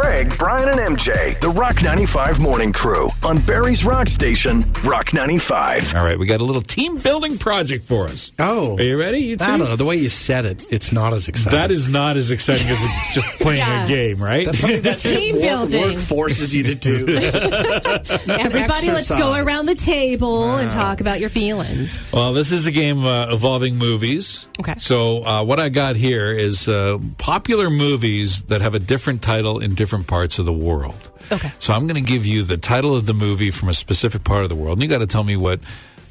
Craig, Brian, and MJ, the Rock 95 Morning Crew on Barry's Rock Station, Rock 95. All right, we got a little team building project for us. Oh. Are you ready? You two? I don't know. The way you said it, it's not as exciting. That is not as exciting as just playing a game, right? That's something that Team building. work forces you to do. Everybody, let's go around the table and talk about your feelings. Well, this is a game involving movies. Okay. So what I got here is popular movies that have a different title in different parts of the world. Okay. So I'm going to give you the title of the movie from a specific part of the world, and you got to tell me what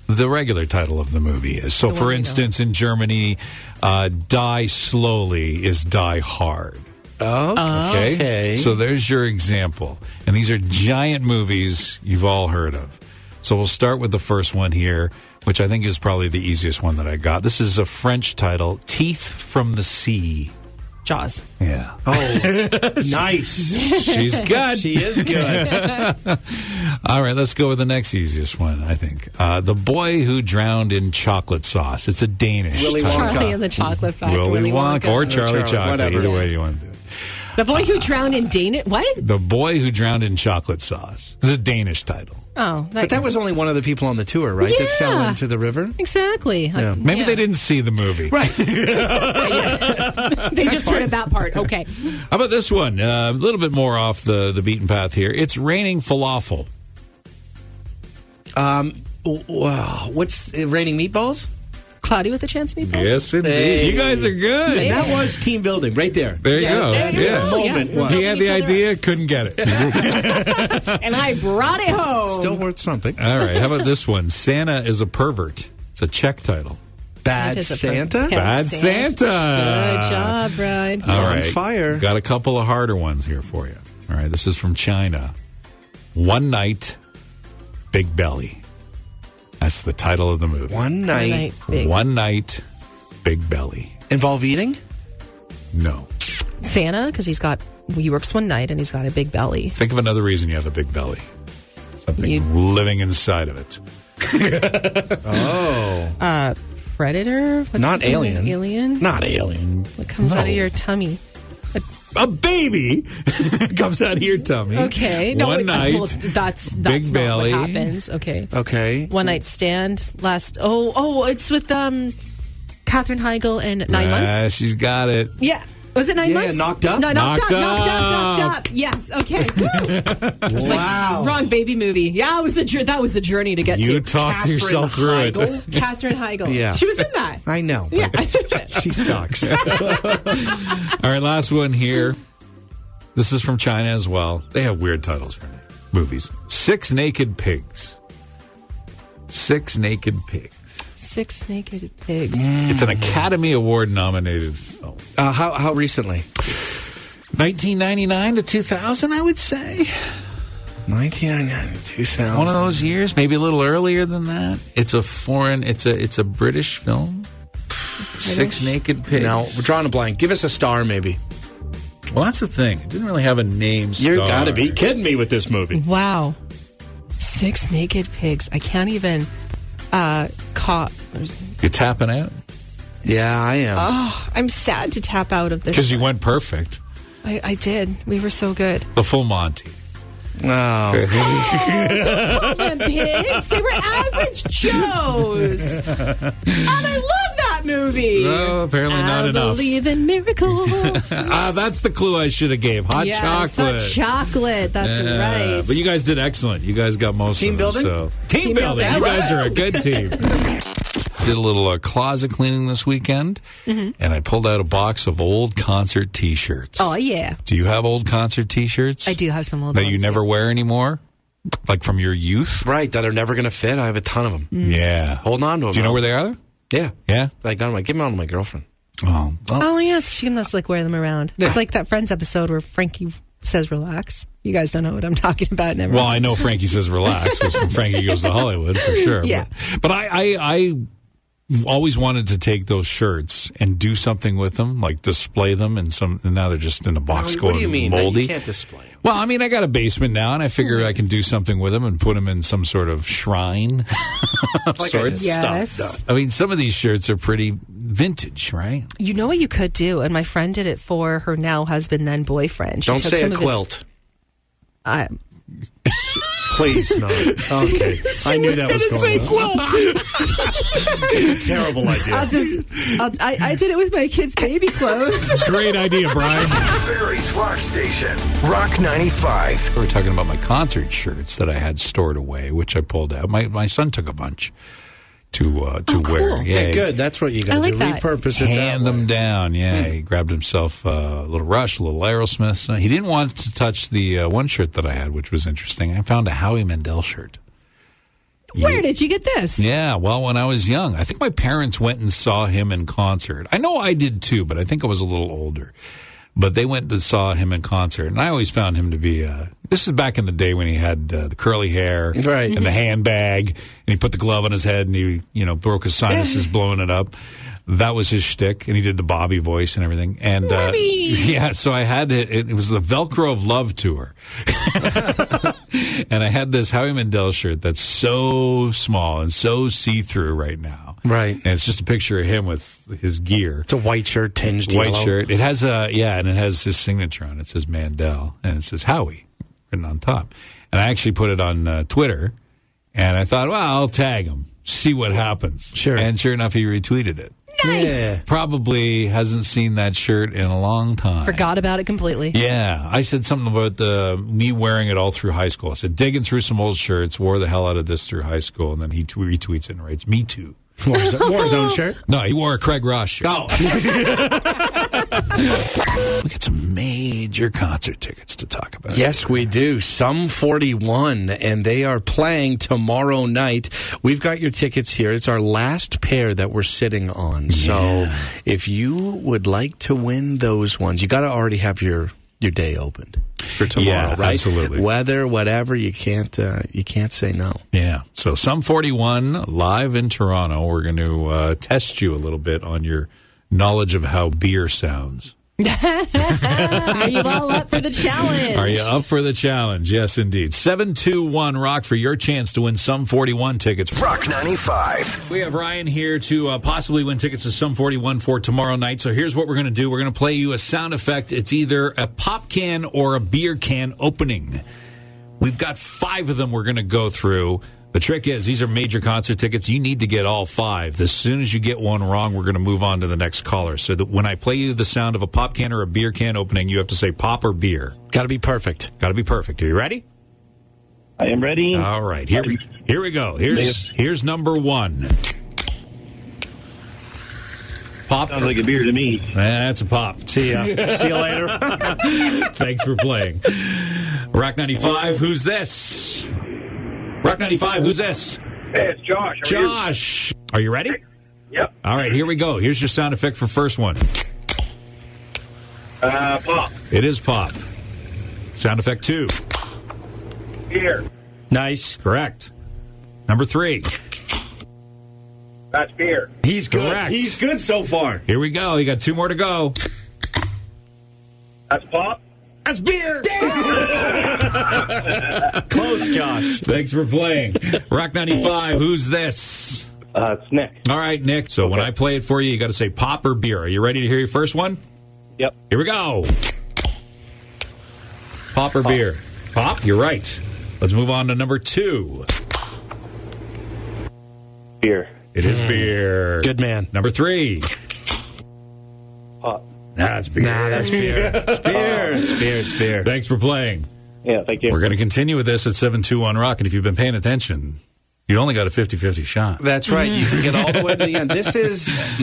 the regular title of the movie is. So, for instance, in Germany, Die Slowly is Die Hard. Oh, okay. So there's your example. And these are giant movies you've all heard of. So we'll start with the first one here, which I think is probably the easiest one that I got. This is a French title, Teeth from the Sea. Jaws. Yeah. Oh, nice. She's good. She is good. All right, let's go with the next easiest one, I think. The Boy Who Drowned in Chocolate Sauce. It's a Danish Willy title. Wonka. Charlie and the Chocolate Factory. Willy Wonka or Charlie Chocolate, whatever. either way you want to do it. The Boy Who Drowned in Danish. What? The Boy Who Drowned in Chocolate Sauce. It's a Danish title. Oh, But that was only one of the people on the tour, right? That fell Yeah. into the river. exactly. Yeah. Maybe they didn't see the movie. Right. They just heard that part. Okay. How about this one? A little bit more off the beaten path here. It's Raining Falafel. Wow. What's Raining Meatballs? Cloudy with a Chance Meatballs? Yes, indeed. Hey. You guys are good. Hey. That was team building right there. There you go. There you Yeah. go. Moment Yeah. was. He had the idea, couldn't get it. And I brought it home. Still worth something. All right. How about this one? Santa is a Pervert. It's a Czech title. Bad Santa's a Santa? Yeah, Bad Santa. Good job, Brian. All On right. fire. Got a couple of harder ones here for you. All right. This is from China. One Night, Big Belly. That's the title of the movie. One night. Big. One Night, Big Belly. Involve eating? No. Santa, because he works one night and he's got a big belly. Think of another reason you have a big belly. Something You- living inside of it. Oh. Predator? What's Not the thing? alien. Alien? Not alien. What comes out No. of your tummy? A baby comes out of your tummy. Okay. No, One night, well, that's big not belly. what happens. Okay. Okay. One night stand. It's with Katherine Heigl and 9 months. She's got it. Yeah. Was it 9 Yeah, months? Knocked Up? No, knocked Knocked up. Yes. Okay. Wow. Wrong baby movie. Yeah, that was a journry to get You to. talked yourself through it. Katherine Heigl. Yeah. She was in that. I know. But Yeah. she sucks. All right, last one here. This is from China as well. They have weird titles for movies. Six Naked Pigs. Six Naked Pigs. Six Naked Pigs. It's an Academy Award nominated film. How recently? 1999 to 2000, I would say. 1999, 2000. One of those years, maybe a little earlier than that. It's a British film. Six Naked Pigs. No, we're drawing a blank. Give us a star, maybe. Well, that's the thing. It didn't really have a name star. You got to be kidding me with this movie. Wow. Six Naked Pigs. I can't even You tapping out? Yeah, I am. I'm sad to tap out of this. Because you went perfect. I did. We were so good. The Full Monty. Oh. Call them pigs. They were average Joes. And I love that movie. No, apparently not I enough. believe in miracles. That's the clue I should have gave. Hot Yes, chocolate. hot chocolate. That's Yeah. right. But you guys did excellent. You guys got most Team of building? them. So. Team building. You guys are a good team. Did a little closet cleaning this weekend, and I pulled out a box of old concert T-shirts. Oh, yeah. Do you have old concert T-shirts? I do have some old that ones, you never wear anymore, like from your youth. Right, that are never going to fit. I have a ton of them. Yeah. Holding on to them. Do you know where they are? Yeah. Yeah. I got them. I give them out to my girlfriend. Oh, well, Oh, yes. She can just wear them around. Yeah. It's like that Friends episode where Frankie says relax. You guys don't know what I'm talking about. Never well, mind. I know Frankie says relax was from Frankie Goes to Hollywood for sure. Yeah. But I always wanted to take those shirts and do something with them, like display them, and now they're just in a box What going do you mean? moldy. You can't display them. Well, I mean, I got a basement now, and I figure I can do something with them and put them in some sort of shrine of Like I sorts. said, Yes. stop. I mean, some of these shirts are pretty vintage, right? You know what you could do? And my friend did it for her now husband, then boyfriend. She Don't took say some a of his- quilt. Please, no. Okay. I knew that was going on. It's a terrible idea. I did it with my kids' baby clothes. Great idea, Brian. Barry's Rock Station. Rock 95. We were talking about my concert shirts that I had stored away, which I pulled out. My son took a bunch to wear. cool. Yeah, Good. That's what you got to like do. that. Repurpose it. hand that them way. down. Yeah, he grabbed himself a little Rush, a little Aerosmith. He didn't want to touch the one shirt that I had, which was interesting. I found a Howie Mandel shirt. Where did you get this? Yeah, well, when I was young, I think my parents went and saw him in concert. I know I did too, but I think I was a little older. But they went and saw him in concert, and I always found him to be. This is back in the day when he had the curly hair, Right. and the handbag, and he put the glove on his head, and he, broke his sinuses blowing it up. That was his shtick, and he did the Bobby voice and everything. And yeah, so I had it. It was the Velcro of Love tour, and I had this Howie Mandel shirt that's so small and so see-through right now. Right. And it's just a picture of him with his gear. It's a white shirt tinged White yellow. shirt. It has and it has his signature on it. It says Mandel, and it says Howie written on top. And I actually put it on Twitter, and I thought, well, I'll tag him, see what happens. Sure. And sure enough, he retweeted it. Nice. Yeah. Probably hasn't seen that shirt in a long time. Forgot about it completely. Yeah, I said something about me wearing it all through high school. I said digging through some old shirts, wore the hell out of this through high school, and then he retweets it and writes, "Me too." Wore his own shirt. No, he wore a Craig Ross shirt. Oh. We got some major concert tickets to talk about. Yes, we do. Sum 41, and they are playing tomorrow night. We've got your tickets here. It's our last pair that we're sitting on. So if you would like to win those ones, you got to already have your day opened for tomorrow, Yeah, right? absolutely. Weather, whatever, you can't say no. Yeah. So Sum 41 live in Toronto. We're going to test you a little bit on your knowledge of how beer sounds. Are you all up for the challenge? Are you up for the challenge? Yes, indeed. 721 Rock for your chance to win Sum 41 tickets. Rock 95. We have Ryan here to possibly win tickets to Sum 41 for tomorrow night. So here's what we're going to do. We're going to play you a sound effect. It's either a pop can or a beer can opening. We've got 5 of them we're going to go through. The trick is, these are major concert tickets. You need to get all 5. As soon as you get one wrong, we're going to move on to the next caller. So that when I play you the sound of a pop can or a beer can opening, you have to say pop or beer. Got to be perfect. Got to be perfect. Are you ready? I am ready. All right. Here we go. Here's number 1. Pop. Sounds like a beer to me. That's a pop. See ya. See you later. Thanks for playing. Rock 95, who's this? Rock 95, who's this? Hey, it's Josh. How are you? Josh. Are you ready? Yep. All right, here we go. Here's your sound effect for first one. Pop. It is pop. Sound effect 2. Beer. Nice. Correct. Number 3. That's beer. He's good. Correct. He's good so far. Here we go. You got 2 more to go. That's pop. That's beer. Close, Josh. Thanks for playing. Rock 95, who's this? It's Nick. All right, Nick. So when I play it for you, you got to say pop or beer. Are you ready to hear your first one? Yep. Here we go. Pop or beer? Pop, you're right. Let's move on to number 2. Beer. It is beer. Good man. Number 3. Pop. That's beer. Nah, that's beer. It's beer. It's beer. It's beer. Thanks for playing. Yeah, thank you. We're going to continue with this at 721 Rock, and if you've been paying attention, you only got a 50-50 shot. That's right. You can get all the way to the end.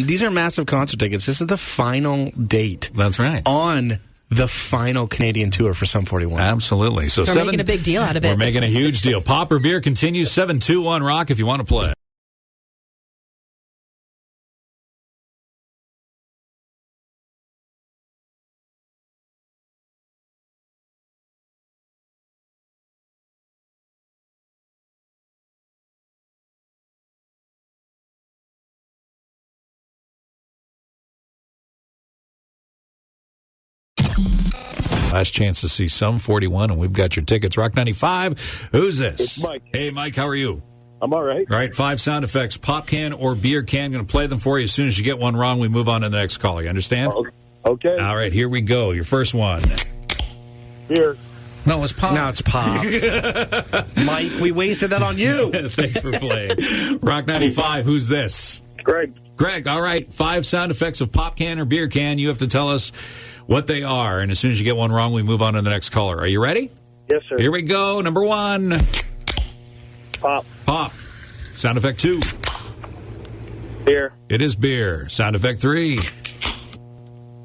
These are massive concert tickets. This is the final date That's right. on the final Canadian tour for Sum 41. Absolutely. So We're making a big deal out of it. We're making a huge deal. Pop or beer continues 721 Rock if you want to play. Last chance to see Sum 41, and we've got your tickets. Rock 95. Who's this? It's Mike. Hey, Mike, how are you? I'm all right. All right, 5 sound effects. Pop can or beer can. Going to play them for you. As soon as you get one wrong, we move on to the next caller. You understand? Okay. All right, here we go. Your first one. Beer. No, it's pop. Now it's pop. Mike, we wasted that on you. Thanks for playing. Rock 95, who's this? Greg, all right. 5 sound effects of pop can or beer can. You have to tell us what they are. And as soon as you get one wrong, we move on to the next caller. Are you ready? Yes, sir. Here we go. Number 1. Pop. Pop. Sound effect 2. Beer. It is beer. Sound effect 3.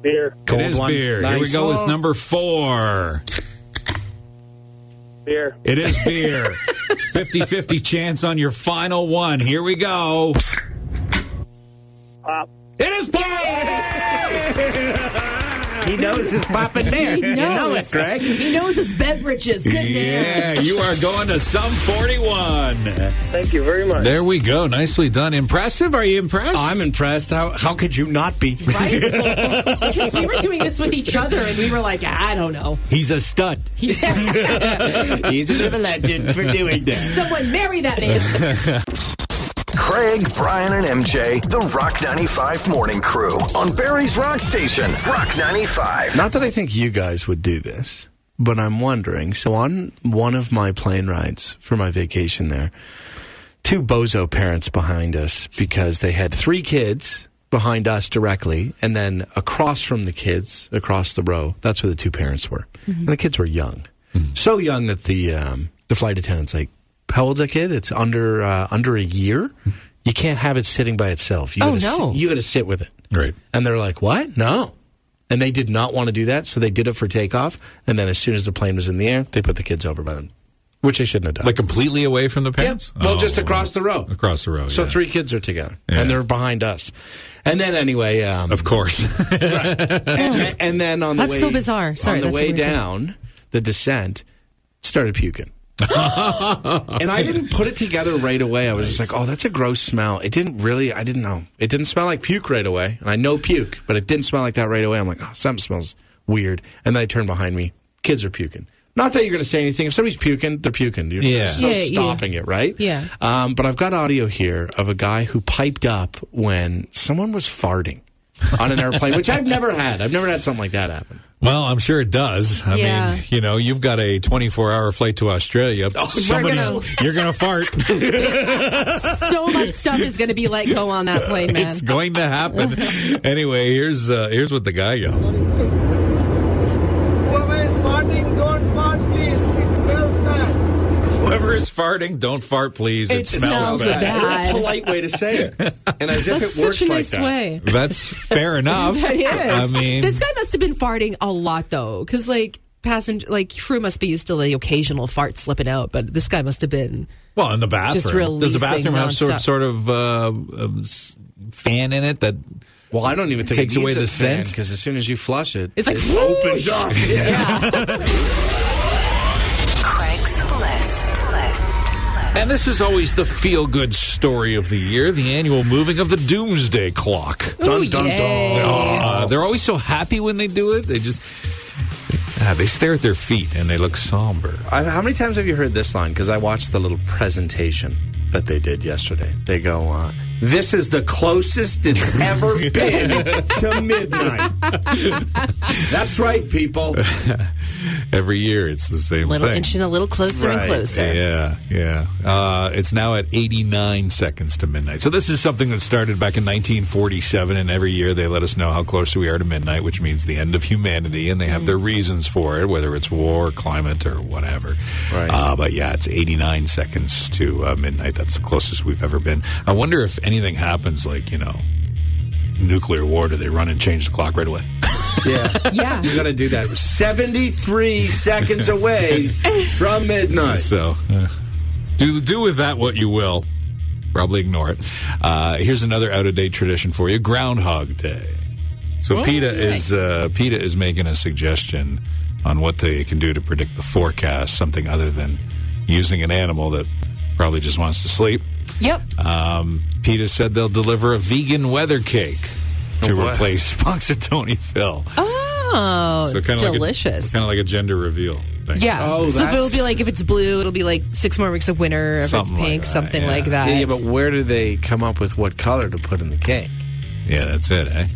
Beer. It is beer. Nice. Here we go with number 4. Beer. It is beer. 50-50 chance on your final one. Here we go. Pop. It is pop! He knows his pop in there. He knows. You know it, Greg. He knows his beverages. Good Yeah, you are going to Sum 41. Thank you very much. There we go. Nicely done. Impressive? Are you impressed? I'm impressed. How could you not be? Right? Because we were doing this with each other, and we were like, I don't know. He's a stud. He's a bit of a legend for doing that. Someone marry that man. Craig, Brian, and MJ, the Rock 95 Morning Crew on Barry's Rock Station, Rock 95. Not that I think you guys would do this, but I'm wondering. So on one of my plane rides for my vacation there, 2 bozo parents behind us because they had 3 kids behind us directly, and then across from the kids, across the row, that's where the 2 parents were. And the kids were young. So young that the flight attendant's like, how old's that kid? It's under a year. You can't have it sitting by itself. You got to sit with it. Right. And they're like, what? No. And they did not want to do that, so they did it for takeoff. And then as soon as the plane was in the air, they put the kids over by them, which they shouldn't have done. Like completely away from the parents? Well, just across the row. Across the row, So yeah. 3 kids are together, Yeah. and they're behind us. And then anyway, Of course. and then on the That's way, so bizarre. Sorry, on the that's way so weird. down, the descent started puking. And I didn't put it together right away. I was just like, oh, that's a gross smell. I didn't know. It didn't smell like puke right away. And I know puke, but it didn't smell like that right away. I'm like, oh, something smells weird. And then I turned behind me. Kids are puking. Not that you're going to say anything. If somebody's puking, they're puking. There's no stopping it, right? Yeah. But I've got audio here of a guy who piped up when someone was farting on an airplane, which I've never had. I've never had something like that happen. Well, I'm sure it does. I Yeah. mean, you've got a 24-hour flight to Australia. You're going to fart. So much stuff is going to be let go on that plane, man. It's going to happen. Anyway, here's what the guy yelled. Whoever is farting, don't fart, please. It smells bad. Whoever is farting, don't fart, please. It smells bad. bad. What a polite way to say it. And as if That's it works such a like nice that. way. That's fair enough. It is. I mean, this guy must have been farting a lot, though, because crew must be used to the occasional fart slipping out, but this guy must have been. well, in the bathroom. Just Does the bathroom have releasing sort of fan in it that Well, I don't even think takes it away needs the a fan, scent? because as soon as you flush it, It's like, it opens up. Craig's List. And this is always the feel-good story of the year, the annual moving of the Doomsday Clock. Dun, dun, dun. They're always so happy when they do it. They just they stare at their feet and they look somber. How many times have you heard this line? Because I watched the little presentation that they did yesterday. They go, this is the closest it's ever been to midnight. That's right, people. Every year it's the same Little thing. inching a little closer and closer. Yeah. It's now at 89 seconds to midnight. So this is something that started back in 1947, and every year they let us know how close we are to midnight, which means the end of humanity, and they have their reasons for it, whether it's war, climate, or whatever. Right. But yeah, it's 89 seconds to midnight. That's the closest we've ever been. I wonder if anything happens, like, nuclear war, do they run and change the clock right away? Yeah. You got to do that. 73 seconds away from midnight. So, do with that what you will. Probably ignore it. Here's another out-of-date tradition for you: Groundhog Day. So PETA is making a suggestion on what they can do to predict the forecast, something other than using an animal that probably just wants to sleep. Yep. PETA said they'll deliver a vegan weather cake to what? replace Punxsutawney Phil. Oh. Oh, So kind of delicious. Like a gender reveal thing. Yeah. Oh, so if that's- it'll be like, if it's blue, it'll be like 6 more weeks of winter. If Something it's like pink, that, something yeah. like that. Yeah, but where do they come up with what color to put in the cake? Yeah, that's it, eh?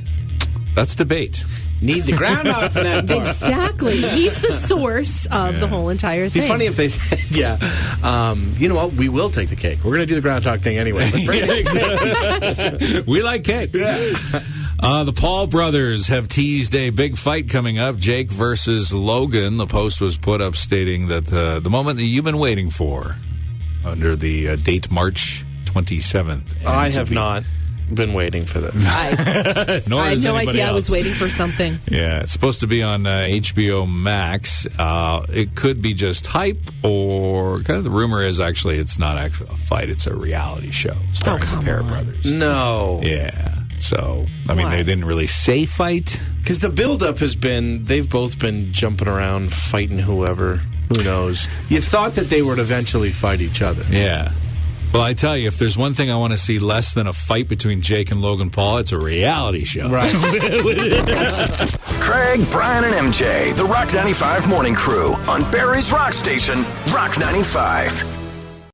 That's debate. Need the groundhog for that part. Exactly. He's the source of the whole entire It'd be thing. funny if they said, you know what? We will take the cake. We're going to do the groundhog thing anyway. But bring it. We like cake. The Paul brothers have teased a big fight coming up, Jake versus Logan. The post was put up stating that the moment that you've been waiting for, under the date March 27th. I have not been waiting for this. Nor I had has no anybody idea I was else. waiting for something. Yeah, it's supposed to be on HBO Max. It could be just hype, or kind of the rumor is actually it's not actually a fight; it's a reality show starring the come Pair on. brothers. No. Yeah. So, I mean, Why? they didn't really say fight. Because the buildup has been, they've both been jumping around, fighting whoever. Who knows? You thought that they would eventually fight each other. Yeah. Well, I tell you, if there's one thing I want to see less than a fight between Jake and Logan Paul, it's a reality show. Right. Craig, Brian, and MJ, the Rock 95 Morning Crew on Barry's Rock Station, Rock 95.